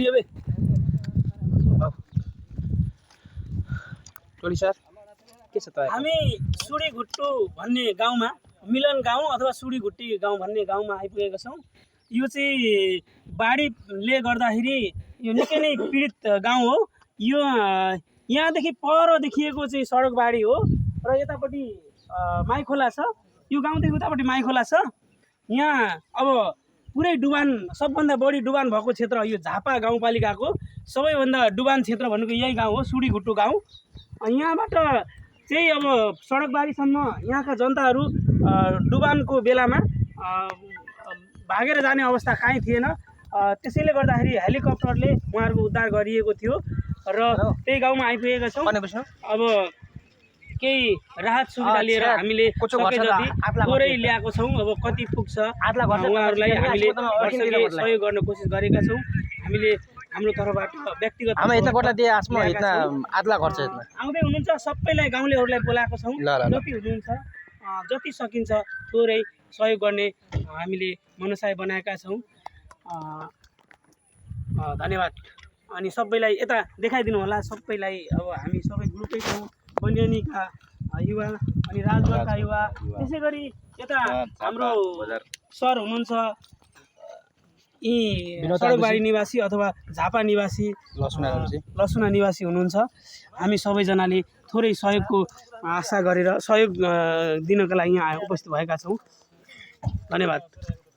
लियो बे टोली सर के छ त हामी सुडीघुट्टु भन्ने गाउँमा मिलन गाउँ अथवा सुडीघुट्टी गाउँ भन्ने गाउँमा आइपुगेका छौँ। यो चाहिँ बाढीले गर्दाखेरि यो निकै नै पीडित गाउँ हो। यो यहाँदेखि पर देखिएको चाहिँ सडक बाढी हो र यतापट्टि माइखोला छ। यो गाउँदेखि उतापट्टि माइखोला छ। यहाँ अब पुरै डुबान सबभन्दा बढी डुबान भएको क्षेत्र यो झापा गाउँपालिकाको सबैभन्दा डुबान क्षेत्र भनेको यही गाउँ हो, सुडीघुट्टु गाउँ। यहाँबाट चाहिँ अब सडकबारीसम्म यहाँका जनताहरू डुबानको बेलामा भागेर जाने अवस्था काहीँ थिएन। त्यसैले गर्दाखेरि हेलिकप्टरले उहाँहरूको उद्धार गरिएको थियो र त्यही गाउँमा आइपुगेका छौँ। अब केही राहत सुविधा लिएर हामीले सके जति थोरै ल्याएको छौँ। अब कति पुग्छ उहाँहरूलाई हामीले सहयोग गर्न कोसिस गरेका छौँ। हामीले हाम्रो तर्फबाट व्यक्तिगत इतना कोटा दिए आसमा इतना आदला खर्च इतना आउँदै हुनुहुन्छ सबैलाई गाउँलेहरूलाई बोलाएको छौँ। जति हुनुहुन्छ जति सकिन्छ थोरै सहयोग गर्ने हामीले मनसाय बनाएका छौँ। धन्यवाद। अनि सबैलाई यता देखाइदिनु होला सबैलाई। अब हामी सबै ग्रुपै छौँ, बन्यनीका युवा अनि राजगढका युवा, त्यसै गरी यता हाम्रो सर हुनुहुन्छ यी सडकबारी निवासी अथवा झापा निवासी लसुना निवासी हुनुहुन्छ। हामी सबैजनाले थोरै सहयोगको आशा गरेर सहयोग दिनका लागि यहाँ उपस्थित भएका छौँ। धन्यवाद।